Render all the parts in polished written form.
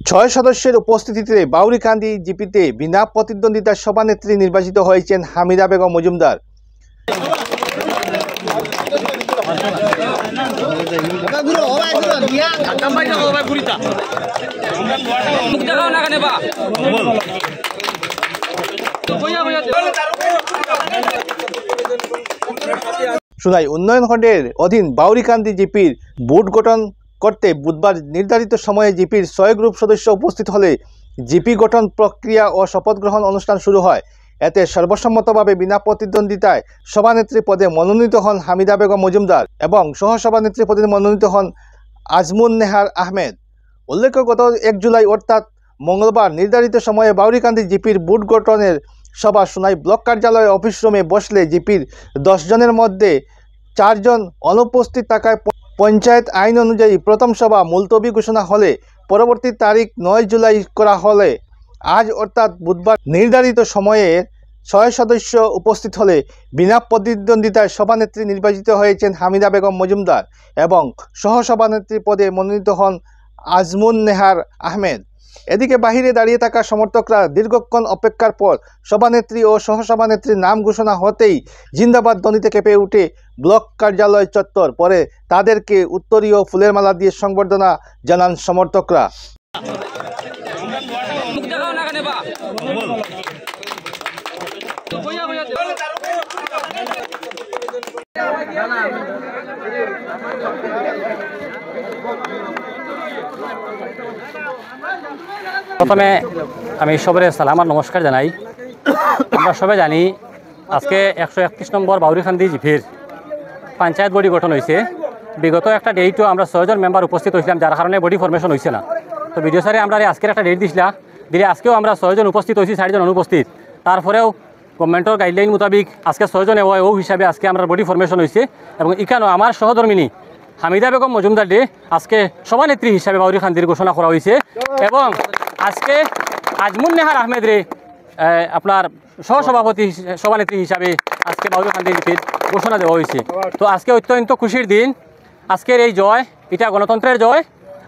ছয় সদস্যের উপস্থিতিতে বাউরিকান্দি জিপিতে বিনা প্রতিদ্বন্দ্বিতার সভানেত্রী নির্বাচিত হয়েছেন হামিদা বেগম মজুমদার। সুনাই উন্নয়ন খণ্ডের অধীন বাউরিকান্দি জিপির বোর্ড গঠন করতে বুধবার নির্ধারিত সময়ে জিপির ৬ গ্রুপ সদস্য উপস্থিত হলে জিপি গঠন প্রক্রিয়া ও শপথ গ্রহণ অনুষ্ঠান শুরু হয়। এতে সর্বসম্মতভাবে বিনা প্রতিদ্বন্দ্বিতায় সভানেত্রী পদে মনোনীত হন হামিদা বেগম মজুমদার এবং সহসভানেত্রী পদে মনোনীত হন আজমুন নেহার আহমেদ। উল্লেখ্য, গত ১ জুলাই অর্থাৎ মঙ্গলবার নির্ধারিত সময়ে বাউরিকান্দি জিপির বোর্ড গঠনের সভা সুনাই ব্লক কার্যালয় অফিস রুমে বসলে জিপির ১০ জনের মধ্যে ৪ জন অনুপস্থিত থাকায় পঞ্চায়েত আইন অনুযায়ী প্রথম সভা মুলতবি ঘোষণা হলে পরবর্তী তারিখ ৯ জুলাই করা হলে আজ অর্থাৎ বুধবার নির্ধারিত সময়ে ৬ সদস্য উপস্থিত হলে বিনা প্রতিদ্বন্দ্বিতায় সভানেত্রী নির্বাচিত হয়েছেন হামিদা বেগম মজুমদার এবং সহসভানেত্রী পদে মনোনীত হন আজমুন নেহার আহমেদ। এদিকে বাহিরে দাঁড়িয়ে থাকা সমর্থকরা দীর্ঘক্ষণ অপেক্ষার পর সভানেত্রী ও সহসভানেত্রীর নাম ঘোষণা হতেই জিন্দাবাদ ধ্বনিতে কেঁপে উঠে ব্লক কার্যালয় চত্বর। পরে তাদেরকে উত্তরীয় ফুলের মালা দিয়ে সংবর্ধনা জানান সমর্থকরা। প্রথমে আমি সবাই সালাম আর নমস্কার জানাই। আমরা সবাই জানি আজকে ১৩১ নম্বর বাউরিকান্দি জিপির পঞ্চায়েত বডি গঠন হয়েছে। বিগত একটা ডেটও আমরা ৬ জন মেম্বার উপস্থিত হয়েছিলাম, যার কারণে বডি ফরমেশন হয়েছে না। তো ভিডিও স্যারে আমরা আজকের একটা ডেট দিছিলাম, দিলে আজকেও আমরা ৬ জন উপস্থিত হয়েছি, ৬ জন অনুপস্থিত। তারপরেও গভর্নমেন্টের গাইডলাইন মোতাবিক আজকে ৬ জন ও হিসাবে আজকে আমরা বডি ফরমেশন হয়েছে এবং এখানেও আমার সহধর্মিনী হামিদা বেগম মজুমদার ডে আজকে সভানেত্রী হিসাবে বাউরিকান্দির ঘোষণা করা হয়েছে এবং আজকে আজমুন নেহার আহমেদ রে আপনার সহসভাপতি সভানেত্রী হিসাবে আজকে বাউরিকান্দি জিপির ঘোষণা দেওয়া হয়েছে। তো আজকে অত্যন্ত খুশির দিন। আজকের এই জয়, এটা গণতন্ত্রের জয়।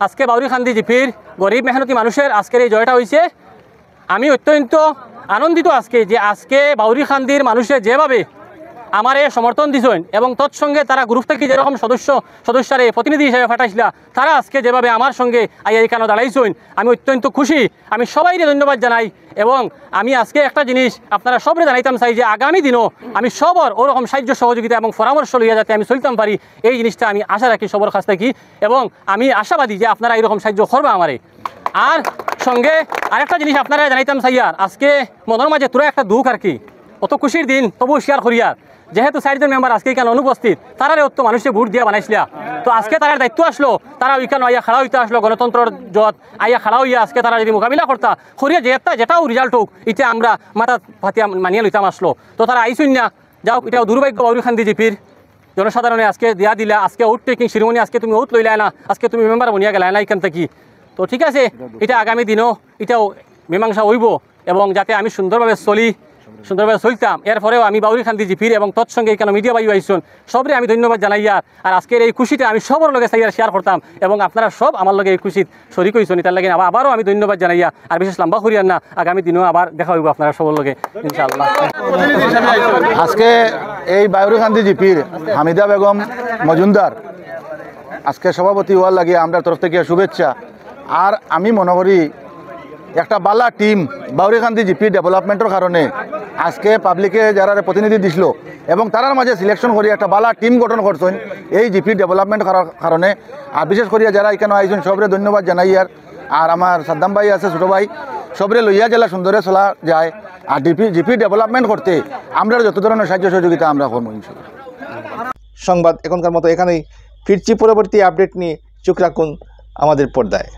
আজকে বাউরিকান্দি জিপির গরিব মেহনতি মানুষের আজকের এই জয়টা হয়েছে। আমি অত্যন্ত আনন্দিত আজকে যে আজকে বাউরিকান্দির মানুষের যেভাবে আমারে সমর্থন দিছেন এবং তৎসঙ্গে তারা গ্রুপ থেকে যেরকম সদস্যরে প্রতিনিধি হিসেবে পাঠাইছিল, তারা আজকে যেভাবে আমার সঙ্গে এখানে দাঁড়াইছেন, আমি অত্যন্ত খুশি। আমি সবাইকে ধন্যবাদ জানাই এবং আমি আজকে একটা জিনিস আপনারা সবরে জানাইতাম চাই যে আগামী দিনও আমি সবর ওরকম সাহায্য সহযোগিতা এবং পরামর্শ লইয়া যাতে আমি চলতাম পারি, এই জিনিসটা আমি আশা রাখি সবর কাছ থেকে এবং আমি আশাবাদী যে আপনারা এরকম সাহায্য করবে আমারে। আর সঙ্গে আরেকটা জিনিস আপনারা জানাইতাম চাই, আর আজকে মনের মাঝে তোরা একটা দুঃখ আর কি, অত খুশির দিন তবু শেয়ার করিয়ার, যেহেতু ৪ জন মেম্বার আজকে এখানে অনুপস্থিত, তারারে অত মানুষকে ভোট দিয়ে বানাইছিলা। তো আজকে তার দায়িত্ব আসলো, তারা ওইখানে আইয়া খাড়া হইতে আসলো, গণতন্ত্রের জত আইয়া খাড়া হইয়া আজকে তারা যদি মোকাবিলা করতা করিয়া যেটাও রেজাল্ট হোক, এটা আমরা মাথা ফাতিয়া মানিয়ে লইতাম আসলো। তো তারা আইসুন না, যাও, এটাও দুর্ভাগ্য বাউরিকান্দি জিপির জনসাধারণে আজকে দিয়া দিলা। আজকে আউট টেকিং শিরোমণি আজকে তুমি আউট লইলা না, আজকে তুমি মেম্বার বনিয়া গেলা না এখান থেকে। তো ঠিক আছে, এটা আগামী দিনও এটাও মীমাংসা হইব এবং যাতে আমি সুন্দরভাবে চলতাম। এরপরেও আমি বাউরিকান্দি জিপির এবং তৎসঙ্গে এখানে মিডিয়া বাই আইসুন সবরে আমি ধন্যবাদ জানাইয়ার। আর আজকের এই খুশিটা আমি সবর লগে চাইয়ার শেয়ার করতাম এবং আপনারা সব আমার লগে এই খুশিত শরিক হইছেন, তার লাগে আবারও আমি ধন্যবাদ জানাইয়া। আর বিশেষ লম্বা করিয়ার না, আগামী দিনেও আবার দেখা হইব আপনারা সবর লগে ইনশাআল্লাহ। আজকে এই বাউরিকান্দি জিপির হামিদা বেগম মজুমদার আজকে সভাপতি হওয়ার লাগে আমরা তরফ থেকে শুভেচ্ছা। আর আমি মনে করি একটা বালা টিম বাউরিকান্দি জিপি ডেভেলপমেন্টের কারণে আজকে পাবলিকে যারা প্রতিনিধি দিছিল এবং তারার মাঝে সিলেকশন করি একটা বালা টিম গঠন করছেন এই জিপি ডেভেলপমেন্ট কারণে। আর বিশেষ করিয়া যারা এখানে আইছেন সবরে ধন্যবাদ জানাই। আর আমার সাদ্দাম ভাই আছে, ছোটো ভাই, সবরে লইয়া জেলা সুন্দরে চলা যায়। আর জিপি ডেভেলপমেন্ট করতে আমরা যত ধরনের সাহায্য সহযোগিতা আমরা করবো ইনশাআল্লাহ। সংবাদ এখনকার মতো এখানেই ফিরছি, পরবর্তী আপডেট নিয়ে চোখ রাখুন আমাদের পর্দায়।